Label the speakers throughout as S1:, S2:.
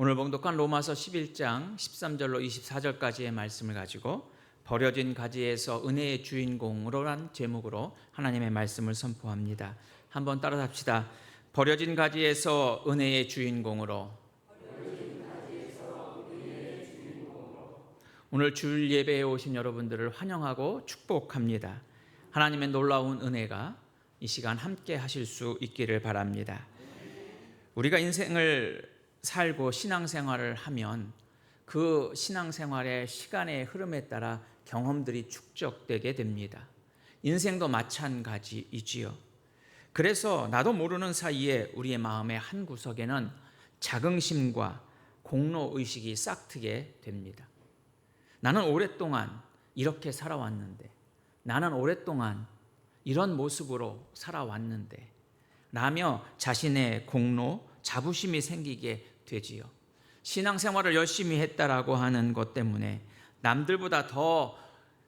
S1: 오늘 봉독한 로마서 11장 13절로 24절까지의 말씀을 가지고 버려진 가지에서 은혜의 주인공으로란 제목으로 하나님의 말씀을 선포합니다. 한번 따라합시다. 버려진 가지에서 은혜의 주인공으로. 오늘 주일 예배에 오신 여러분들을 환영하고 축복합니다. 하나님의 놀라운 은혜가 이 시간 함께 하실 수 있기를 바랍니다. 우리가 인생을 살고 신앙생활을 하면 그 신앙생활의 시간의 흐름에 따라 경험들이 축적되게 됩니다. 인생도 마찬가지이지요. 그래서 나도 모르는 사이에 우리의 마음의 한 구석에는 자긍심과 공로의식이 싹트게 됩니다. 나는 오랫동안 이렇게 살아왔는데, 나는 오랫동안 이런 모습으로 살아왔는데 라며 자신의 공로, 자부심이 생기게 되지요. 신앙생활을 열심히 했다라고 하는 것 때문에 남들보다 더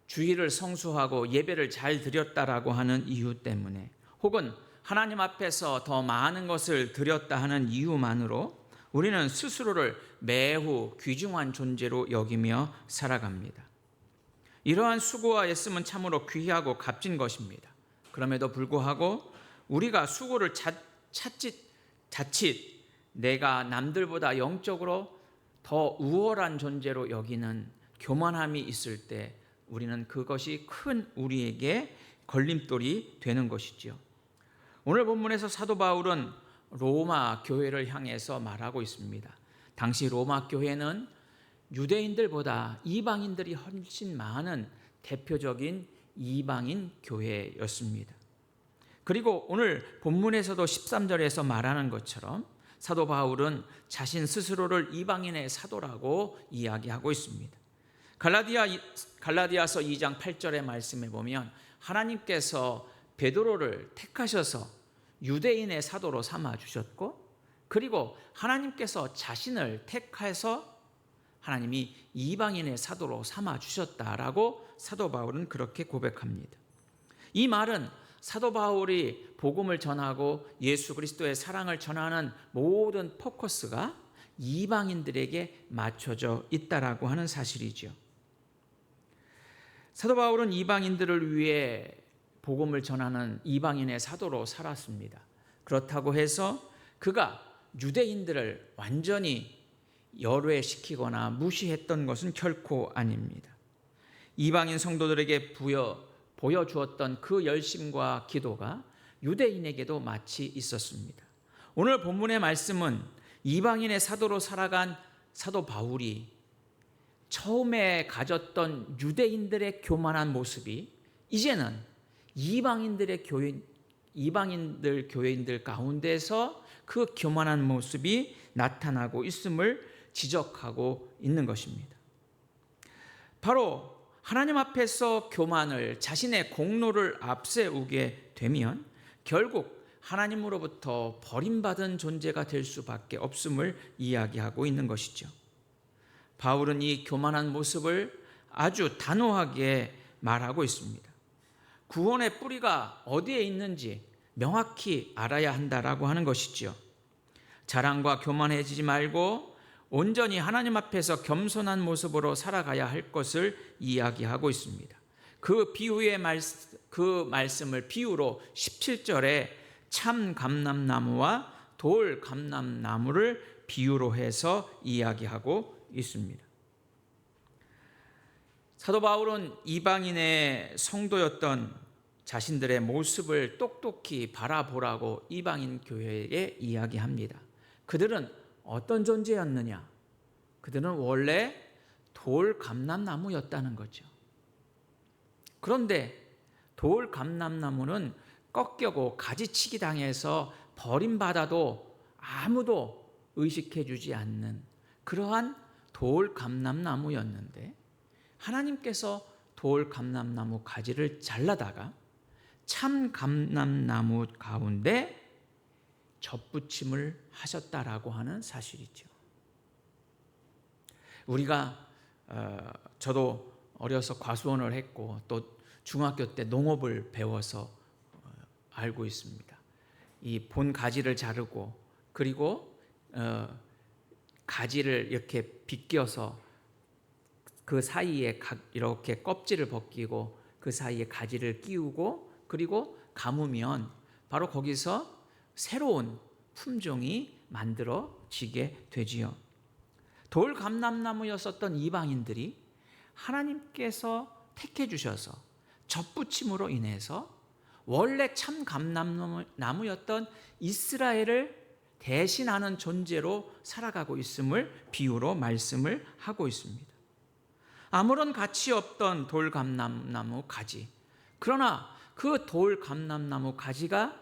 S1: 주일을 성수하고 예배를 잘 드렸다라고 하는 이유 때문에, 혹은 하나님 앞에서 더 많은 것을 드렸다 하는 이유만으로 우리는 스스로를 매우 귀중한 존재로 여기며 살아갑니다. 이러한 수고와 애씀은 참으로 귀하고 값진 것입니다. 그럼에도 불구하고 우리가 수고를 자칫 내가 남들보다 영적으로 더 우월한 존재로 여기는 교만함이 있을 때 우리는 그것이 큰 우리에게 걸림돌이 되는 것이지요. 오늘 본문에서 사도 바울은 로마 교회를 향해서 말하고 있습니다. 당시 로마 교회는 유대인들보다 이방인들이 훨씬 많은 대표적인 이방인 교회였습니다. 그리고 오늘 본문에서도 13절에서 말하는 것처럼 사도 바울은 자신 스스로를 이방인의 사도라고 이야기하고 있습니다. 갈라디아서 2장 8절의 말씀에 보면 하나님께서 베드로를 택하셔서 유대인의 사도로 삼아 주셨고, 그리고 하나님께서 자신을 택해서 하나님이 이방인의 사도로 삼아 주셨다라고 사도 바울은 그렇게 고백합니다. 이 말은 사도 바울이 복음을 전하고 예수 그리스도의 사랑을 전하는 모든 포커스가 이방인들에게 맞춰져 있다라고 하는 사실이죠. 사도 바울은 이방인들을 위해 복음을 전하는 이방인의 사도로 살았습니다. 그렇다고 해서 그가 유대인들을 완전히 열외시키거나 무시했던 것은 결코 아닙니다. 이방인 성도들에게 보여주었던 그 열심과 기도가 유대인에게도 마치 있었습니다. 오늘 본문의 말씀은 이방인의 사도로 살아간 사도 바울이 처음에 가졌던 유대인들의 교만한 모습이 이제는 이방인들 교회인들 가운데서 그 교만한 모습이 나타나고 있음을 지적하고 있는 것입니다. 바로 하나님 앞에서 교만을, 자신의 공로를 앞세우게 되면 결국 하나님으로부터 버림받은 존재가 될 수밖에 없음을 이야기하고 있는 것이죠. 바울은 이 교만한 모습을 아주 단호하게 말하고 있습니다. 구원의 뿌리가 어디에 있는지 명확히 알아야 한다라고 하는 것이죠. 자랑과 교만해지지 말고 온전히 하나님 앞에서 겸손한 모습으로 살아가야 할 것을 이야기하고 있습니다. 그 말씀을 비유로 17절에 참 감람나무와 돌 감람나무를 비유로 해서 이야기하고 있습니다. 사도 바울은 이방인의 성도였던 자신들의 모습을 똑똑히 바라보라고 이방인 교회에 이야기합니다. 그들은 어떤 존재였느냐? 그들은 원래 돌 감람나무였다는 거죠. 그런데 돌 감람나무는 꺾여고 가지치기 당해서 버림받아도 아무도 의식해 주지 않는 그러한 돌 감람나무였는데, 하나님께서 돌 감람나무 가지를 잘라다가 참 감람나무 가운데 접붙임을 하셨다라고 하는 사실이죠. 우리가 저도 어려서 과수원을 했고 또 중학교 때 농업을 배워서 알고 있습니다. 이 본 가지를 자르고 그리고 가지를 이렇게 빗겨서 그 사이에 이렇게 껍질을 벗기고 그 사이에 가지를 끼우고 그리고 감으면 바로 거기서 새로운 품종이 만들어지게 되지요. 돌감람나무였었던 이방인들이 하나님께서 택해 주셔서 접붙임으로 인해서 원래 참 감람나무였던 이스라엘을 대신하는 존재로 살아가고 있음을 비유로 말씀을 하고 있습니다. 아무런 가치 없던 돌감람나무 가지, 그러나 그 돌감람나무 가지가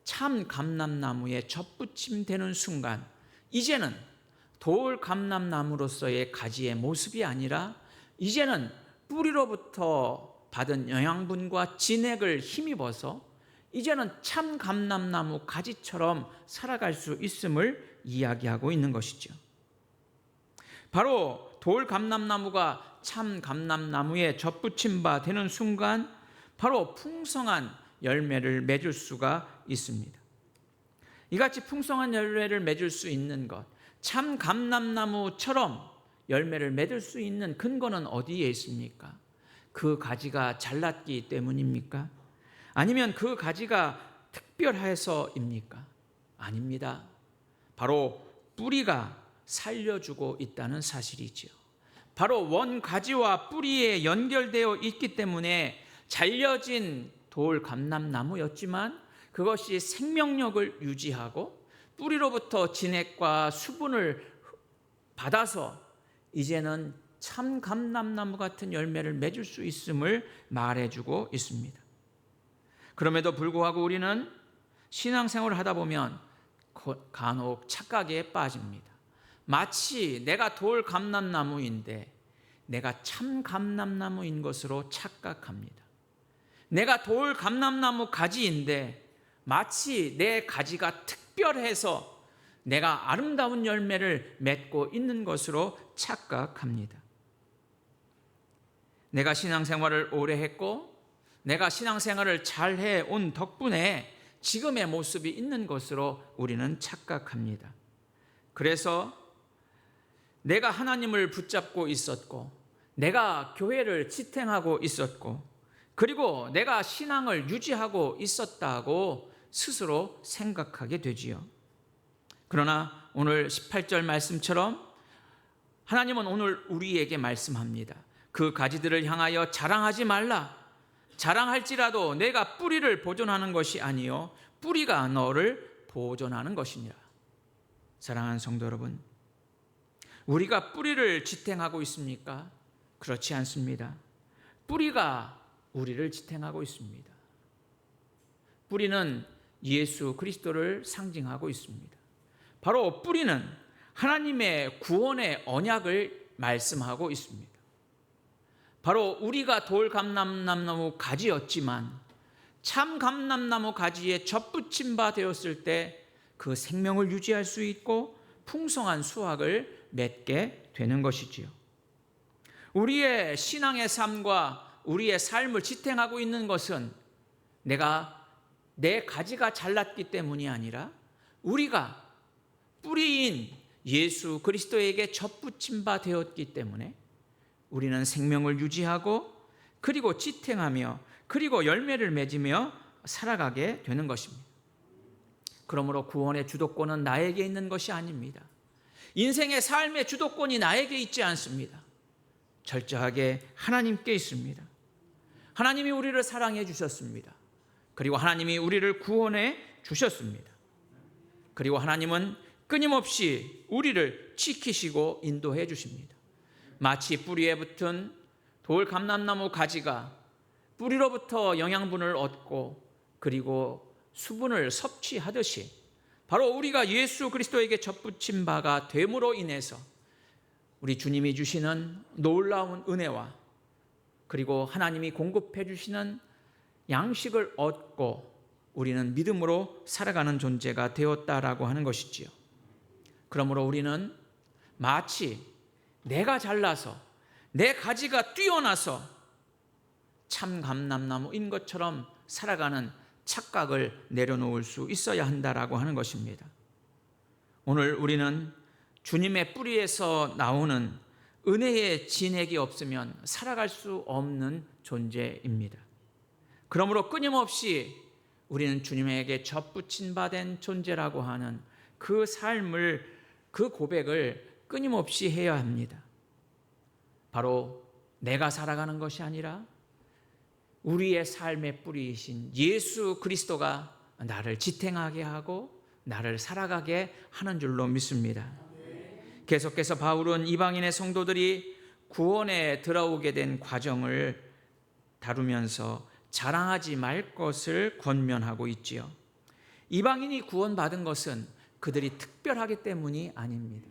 S1: 참 감람나무에 접붙임되는 순간 이제는 돌감람나무로서의 가지의 모습이 아니라 이제는 뿌리로부터 받은 영양분과 진액을 힘입어서 이제는 참 감람나무 가지처럼 살아갈 수 있음을 이야기하고 있는 것이죠. 바로 돌감람나무가 참 감람나무에 접붙임 바 되는 순간 바로 풍성한 열매를 맺을 수가 있습니다. 이같이 풍성한 열매를 맺을 수 있는 것, 참 감람나무처럼 열매를 맺을 수 있는 근거는 어디에 있습니까? 그 가지가 잘났기 때문입니까? 아니면 그 가지가 특별해서입니까? 아닙니다. 바로 뿌리가 살려주고 있다는 사실이지요. 바로 원 가지와 뿌리에 연결되어 있기 때문에 잘려진 돌 감람나무였지만 그것이 생명력을 유지하고 뿌리로부터 진액과 수분을 받아서 이제는 참 감람나무 같은 열매를 맺을 수 있음을 말해주고 있습니다. 그럼에도 불구하고 우리는 신앙생활을 하다 보면 간혹 착각에 빠집니다. 마치 내가 돌 감람나무인데 내가 참 감람나무인 것으로 착각합니다. 내가 돌 감람나무 가지인데 마치 내 가지가 특별해서 내가 아름다운 열매를 맺고 있는 것으로 착각합니다. 내가 신앙생활을 오래 했고 내가 신앙생활을 잘 해온 덕분에 지금의 모습이 있는 것으로 우리는 착각합니다. 그래서 내가 하나님을 붙잡고 있었고 내가 교회를 지탱하고 있었고 그리고 내가 신앙을 유지하고 있었다고 스스로 생각하게 되지요. 그러나 오늘 18절 말씀처럼 하나님은 오늘 우리에게 말씀합니다. 그 가지들을 향하여 자랑하지 말라. 자랑할지라도 내가 뿌리를 보존하는 것이 아니요 뿌리가 너를 보존하는 것이니라. 사랑하는 성도 여러분, 우리가 뿌리를 지탱하고 있습니까? 그렇지 않습니다. 뿌리가 우리를 지탱하고 있습니다. 뿌리는 예수 그리스도를 상징하고 있습니다. 바로 뿌리는 하나님의 구원의 언약을 말씀하고 있습니다. 바로 우리가 돌 감람나무 가지였지만 참 감람나무 가지에 접붙임 바 되었을 때 그 생명을 유지할 수 있고 풍성한 수확을 맺게 되는 것이지요. 우리의 신앙의 삶과 우리의 삶을 지탱하고 있는 것은 내 가지가 잘났기 때문이 아니라 우리가 뿌리인 예수 그리스도에게 접붙임 바 되었기 때문에 우리는 생명을 유지하고 그리고 지탱하며 그리고 열매를 맺으며 살아가게 되는 것입니다. 그러므로 구원의 주도권은 나에게 있는 것이 아닙니다. 인생의 삶의 주도권이 나에게 있지 않습니다. 철저하게 하나님께 있습니다. 하나님이 우리를 사랑해 주셨습니다. 그리고 하나님이 우리를 구원해 주셨습니다. 그리고 하나님은 끊임없이 우리를 지키시고 인도해 주십니다. 마치 뿌리에 붙은 돌 감람나무 가지가 뿌리로부터 영양분을 얻고 그리고 수분을 섭취하듯이 바로 우리가 예수 그리스도에게 접붙임 바가 됨으로 인해서 우리 주님이 주시는 놀라운 은혜와 그리고 하나님이 공급해 주시는 양식을 얻고 우리는 믿음으로 살아가는 존재가 되었다라고 하는 것이지요. 그러므로 우리는 마치 내가 잘나서 내 가지가 뛰어나서 참 감람나무인 것처럼 살아가는 착각을 내려놓을 수 있어야 한다라고 하는 것입니다. 오늘 우리는 주님의 뿌리에서 나오는 은혜의 진액이 없으면 살아갈 수 없는 존재입니다. 그러므로 끊임없이 우리는 주님에게 접붙인 바 된 존재라고 하는 그 삶을, 그 고백을 끊임없이 해야 합니다. 바로 내가 살아가는 것이 아니라 우리의 삶의 뿌리이신 예수 그리스도가 나를 지탱하게 하고 나를 살아가게 하는 줄로 믿습니다. 계속해서 바울은 이방인의 성도들이 구원에 들어오게 된 과정을 다루면서 자랑하지 말 것을 권면하고 있지요. 이방인이 구원받은 것은 그들이 특별하기 때문이 아닙니다.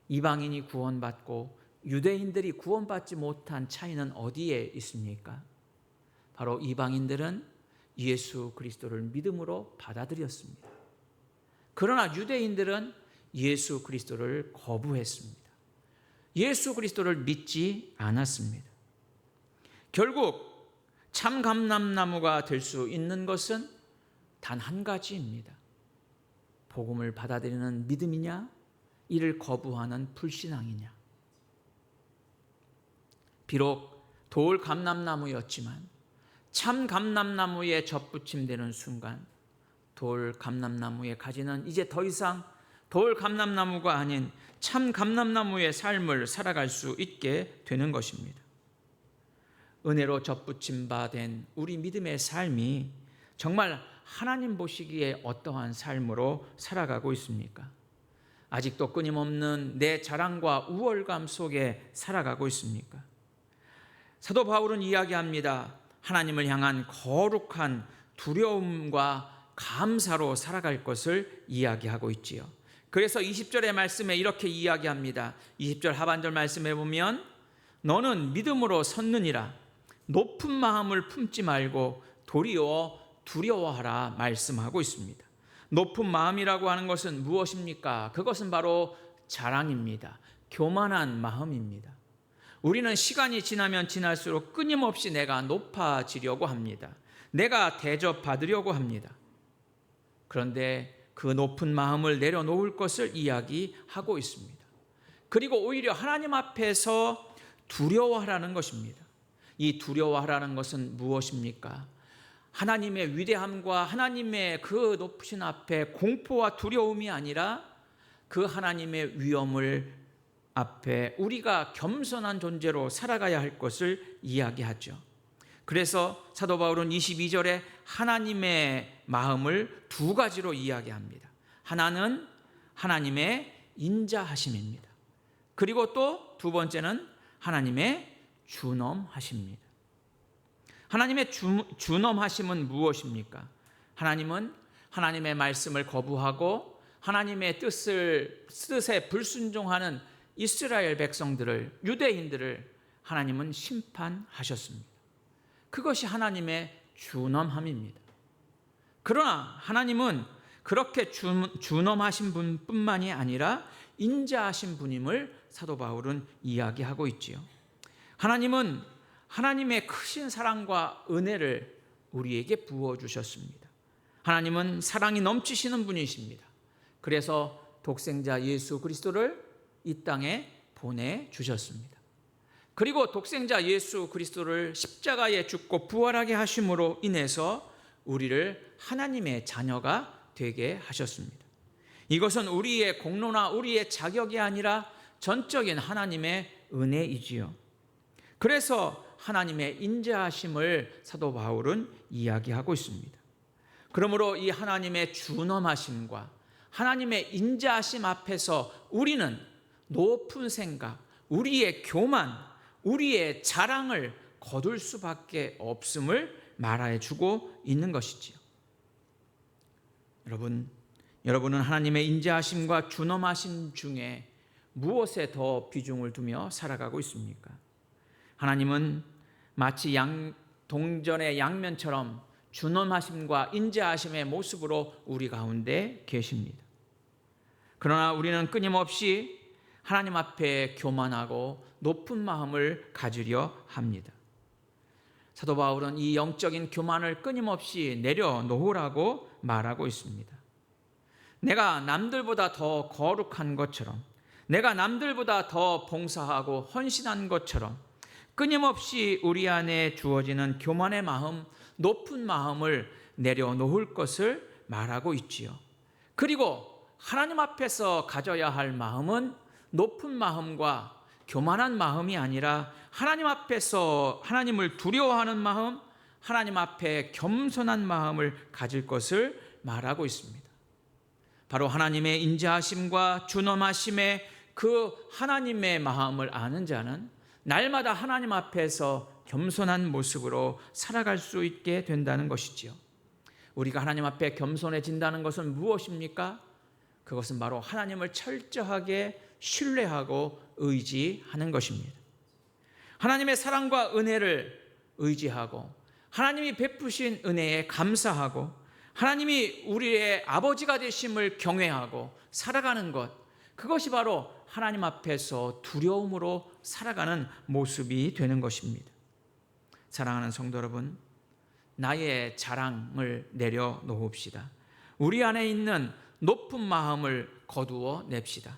S1: 이방인이 구원받고 유대인들이 구원받지 못한 차이는 어디에 있습니까? 바로 이방인들은 예수 그리스도를 믿음으로 받아들였습니다. 그러나 유대인들은 예수 그리스도를 거부했습니다. 예수 그리스도를 믿지 않았습니다. 결국 참 감람나무가 될 수 있는 것은 단 한 가지입니다. 복음을 받아들이는 믿음이냐, 이를 거부하는 불신앙이냐. 비록 돌 감람나무였지만 참 감람나무에 접붙임되는 순간 돌 감람나무의 가지는 이제 더 이상 돌 감람나무가 아닌 참 감람나무의 삶을 살아갈 수 있게 되는 것입니다. 은혜로 접붙임 바 된 우리 믿음의 삶이 정말 하나님 보시기에 어떠한 삶으로 살아가고 있습니까? 아직도 끊임없는 내 자랑과 우월감 속에 살아가고 있습니까? 사도 바울은 이야기합니다. 하나님을 향한 거룩한 두려움과 감사로 살아갈 것을 이야기하고 있지요. 그래서 20절의 말씀에 이렇게 이야기합니다. 20절 하반절 말씀에 보면 너는 믿음으로 섰느니라. 높은 마음을 품지 말고 도리어 두려워하라 말씀하고 있습니다. 높은 마음이라고 하는 것은 무엇입니까? 그것은 바로 자랑입니다. 교만한 마음입니다. 우리는 시간이 지나면 지날수록 끊임없이 내가 높아지려고 합니다. 내가 대접받으려고 합니다. 그런데 그 높은 마음을 내려놓을 것을 이야기하고 있습니다. 그리고 오히려 하나님 앞에서 두려워하라는 것입니다. 이 두려워하라는 것은 무엇입니까? 하나님의 위대함과 하나님의 그 높으신 앞에 공포와 두려움이 아니라 그 하나님의 위엄을 앞에 우리가 겸손한 존재로 살아가야 할 것을 이야기하죠. 그래서 사도 바울은 22절에 하나님의 마음을 두 가지로 이야기합니다. 하나는 하나님의 인자하심입니다. 그리고 또 두 번째는 하나님의 준엄하십니다. 하나님의 준엄하심은 무엇입니까? 하나님은 하나님의 말씀을 거부하고 하나님의 뜻에 불순종하는 이스라엘 백성들을, 유대인들을 하나님은 심판하셨습니다. 그것이 하나님의 준엄함입니다. 그러나 하나님은 그렇게 준엄하신 분뿐만이 아니라 인자하신 분임을 사도 바울은 이야기하고 있지요. 하나님은 하나님의 크신 사랑과 은혜를 우리에게 부어주셨습니다. 하나님은 사랑이 넘치시는 분이십니다. 그래서 독생자 예수 그리스도를 이 땅에 보내주셨습니다. 그리고 독생자 예수 그리스도를 십자가에 죽고 부활하게 하심으로 인해서 우리를 하나님의 자녀가 되게 하셨습니다. 이것은 우리의 공로나 우리의 자격이 아니라 전적인 하나님의 은혜이지요. 그래서 하나님의 인자하심을 사도 바울은 이야기하고 있습니다. 그러므로 이 하나님의 준엄하심과 하나님의 인자하심 앞에서 우리는 높은 생각, 우리의 교만, 우리의 자랑을 거둘 수밖에 없음을 말해주고 있는 것이지요. 여러분은 하나님의 인자하심과 준엄하심 중에 무엇에 더 비중을 두며 살아가고 있습니까? 하나님은 마치 동전의 양면처럼 준엄하심과 인자하심의 모습으로 우리 가운데 계십니다. 그러나 우리는 끊임없이 하나님 앞에 교만하고 높은 마음을 가지려 합니다. 사도 바울은 이 영적인 교만을 끊임없이 내려놓으라고 말하고 있습니다. 내가 남들보다 더 거룩한 것처럼, 내가 남들보다 더 봉사하고 헌신한 것처럼 끊임없이 우리 안에 주어지는 교만의 마음, 높은 마음을 내려놓을 것을 말하고 있지요. 그리고 하나님 앞에서 가져야 할 마음은 높은 마음과 교만한 마음이 아니라 하나님 앞에서 하나님을 두려워하는 마음, 하나님 앞에 겸손한 마음을 가질 것을 말하고 있습니다. 바로 하나님의 인자하심과 준엄하심의 그 하나님의 마음을 아는 자는 날마다 하나님 앞에서 겸손한 모습으로 살아갈 수 있게 된다는 것이지요. 우리가 하나님 앞에 겸손해진다는 것은 무엇입니까? 그것은 바로 하나님을 철저하게 신뢰하고 의지하는 것입니다. 하나님의 사랑과 은혜를 의지하고 하나님이 베푸신 은혜에 감사하고 하나님이 우리의 아버지가 되심을 경외하고 살아가는 것, 그것이 바로 하나님 앞에서 두려움으로 살아가는 모습이 되는 것입니다. 사랑하는 성도 여러분, 나의 자랑을 내려놓읍시다. 우리 안에 있는 높은 마음을 거두어 냅시다.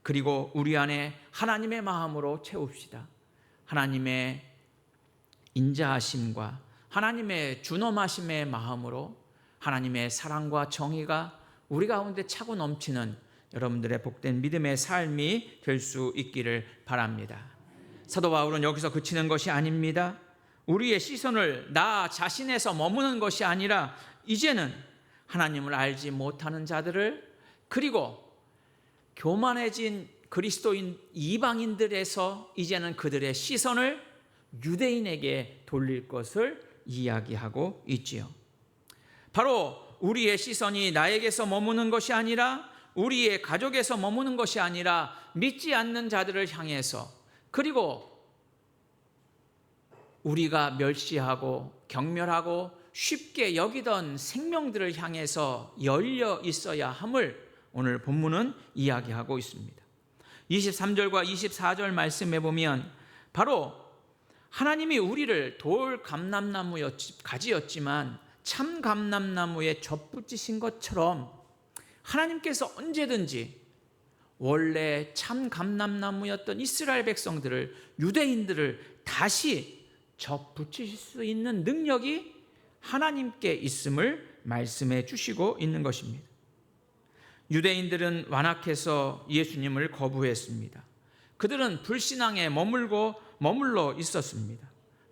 S1: 그리고 우리 안에 하나님의 마음으로 채웁시다. 하나님의 인자하심과 하나님의 준엄하심의 마음으로 하나님의 사랑과 정의가 우리 가운데 차고 넘치는 여러분들의 복된 믿음의 삶이 될 수 있기를 바랍니다. 사도 바울은 여기서 그치는 것이 아닙니다. 우리의 시선을 나 자신에서 머무는 것이 아니라 이제는 하나님을 알지 못하는 자들을, 그리고 교만해진 그리스도인 이방인들에서 이제는 그들의 시선을 유대인에게 돌릴 것을 이야기하고 있지요. 바로 우리의 시선이 나에게서 머무는 것이 아니라, 우리의 가족에서 머무는 것이 아니라 믿지 않는 자들을 향해서, 그리고 우리가 멸시하고 경멸하고 쉽게 여기던 생명들을 향해서 열려 있어야 함을 오늘 본문은 이야기하고 있습니다. 23절과 24절 말씀에 보면 바로 하나님이 우리를 돌 감람나무 가지였지만 참 감람나무에 접붙이신 것처럼 하나님께서 언제든지 원래 참 감람나무였던 이스라엘 백성들을, 유대인들을 다시 접붙이실 수 있는 능력이 하나님께 있음을 말씀해 주시고 있는 것입니다. 유대인들은 완악해서 예수님을 거부했습니다. 그들은 불신앙에 머물러 있었습니다.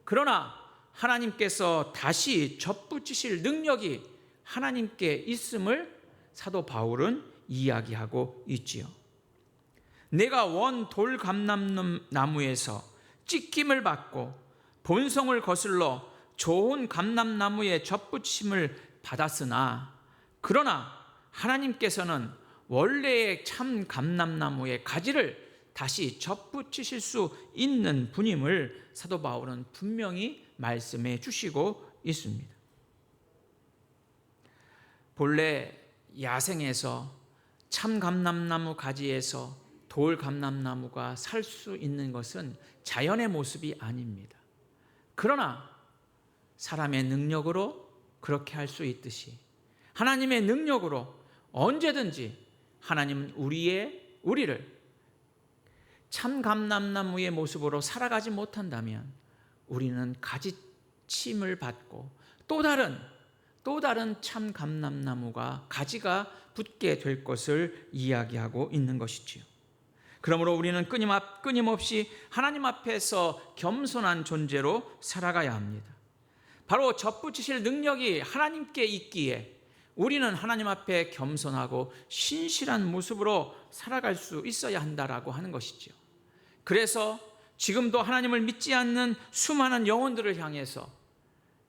S1: 그러나 하나님께서 다시 접붙이실 능력이 하나님께 있음을 사도 바울은 이야기하고 있지요. 내가 원 돌 감람나무에서 찢김을 받고 본성을 거슬러 좋은 감람나무에 접붙임을 받았으나, 그러나 하나님께서는 원래의 참 감람나무의 가지를 다시 접붙이실 수 있는 분임을 사도 바울은 분명히 말씀해 주시고 있습니다. 본래 야생에서 참 감람나무 가지에서 돌 감람나무가 살 수 있는 것은 자연의 모습이 아닙니다. 그러나 사람의 능력으로 그렇게 할 수 있듯이 하나님의 능력으로 언제든지 하나님은 우리를 참 감람나무의 모습으로 살아가지 못한다면 우리는 가지침을 받고 또 다른 참 감람나무가 가지가 붙게 될 것을 이야기하고 있는 것이지요. 그러므로 우리는 끊임없이 하나님 앞에서 겸손한 존재로 살아가야 합니다. 바로 접붙이실 능력이 하나님께 있기에 우리는 하나님 앞에 겸손하고 신실한 모습으로 살아갈 수 있어야 한다라고 하는 것이죠. 그래서 지금도 하나님을 믿지 않는 수많은 영혼들을 향해서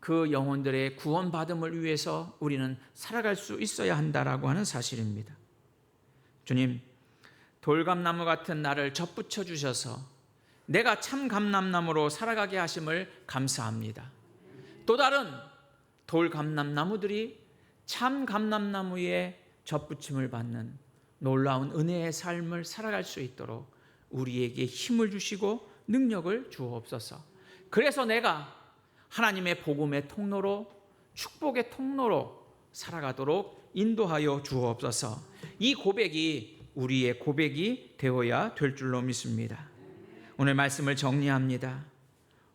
S1: 그 영혼들의 구원받음을 위해서 우리는 살아갈 수 있어야 한다라고 하는 사실입니다. 주님, 돌감나무 같은 나를 접붙여 주셔서 내가 참 감람나무로 살아가게 하심을 감사합니다. 또 다른 돌감람나무들이 참 감람나무에 접붙임을 받는 놀라운 은혜의 삶을 살아갈 수 있도록 우리에게 힘을 주시고 능력을 주옵소서. 그래서 내가 하나님의 복음의 통로로, 축복의 통로로 살아가도록 인도하여 주옵소서. 이 고백이 우리의 고백이 되어야 될 줄로 믿습니다. 오늘 말씀을 정리합니다.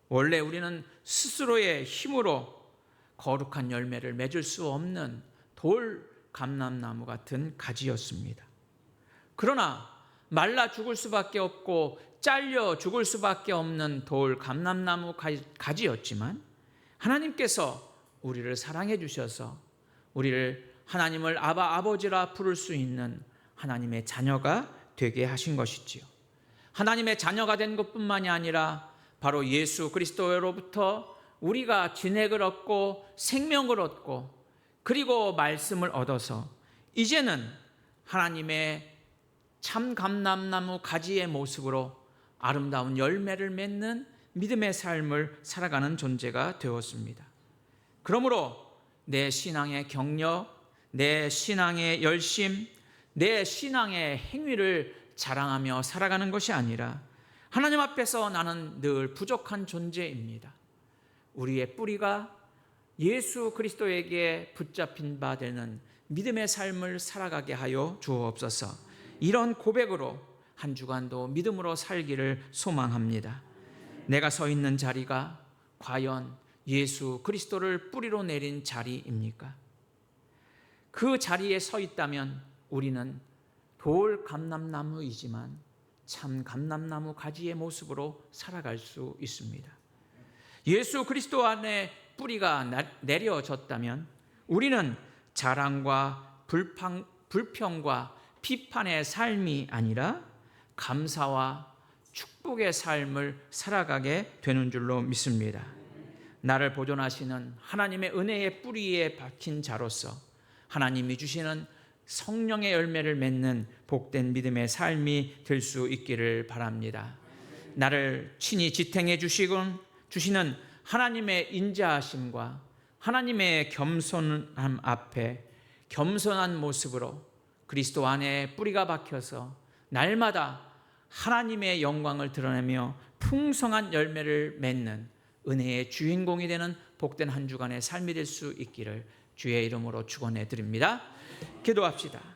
S1: 원래 우리는 스스로의 힘으로 거룩한 열매를 맺을 수 없는 돌 감람나무 같은 가지였습니다. 그러나 말라 죽을 수밖에 없고 잘려 죽을 수밖에 없는 돌 감람나무 가지였지만 하나님께서 우리를 사랑해 주셔서 우리를 하나님을 아바 아버지라 부를 수 있는 하나님의 자녀가 되게 하신 것이지요. 하나님의 자녀가 된 것뿐만이 아니라 바로 예수 그리스도로부터 우리가 진액을 얻고 생명을 얻고 그리고 말씀을 얻어서 이제는 하나님의 참 감람나무 가지의 모습으로 아름다운 열매를 맺는 믿음의 삶을 살아가는 존재가 되었습니다. 그러므로 내 신앙의 경력, 내 신앙의 열심, 내 신앙의 행위를 자랑하며 살아가는 것이 아니라 하나님 앞에서 나는 늘 부족한 존재입니다. 우리의 뿌리가 예수 그리스도에게 붙잡힌 바 되는 믿음의 삶을 살아가게 하여 주옵소서. 이런 고백으로 한 주간도 믿음으로 살기를 소망합니다. 내가 서 있는 자리가 과연 예수 그리스도를 뿌리로 내린 자리입니까? 그 자리에 서 있다면 우리는 돌 감람나무이지만 참 감람나무 가지의 모습으로 살아갈 수 있습니다. 예수 그리스도 안에 뿌리가 내려졌다면 우리는 자랑과 불평과 비판의 삶이 아니라 감사와 축복의 삶을 살아가게 되는 줄로 믿습니다. 나를 보존하시는 하나님의 은혜의 뿌리에 박힌 자로서 하나님이 주시는 성령의 열매를 맺는 복된 믿음의 삶이 될 수 있기를 바랍니다. 나를 친히 지탱해 주시는 하나님의 인자하심과 하나님의 겸손함 앞에 겸손한 모습으로 그리스도 안에 뿌리가 박혀서 날마다 하나님의 영광을 드러내며 풍성한 열매를 맺는 은혜의 주인공이 되는 복된 한 주간의 삶이 될 수 있기를 주의 이름으로 축원해 드립니다. 기도합시다.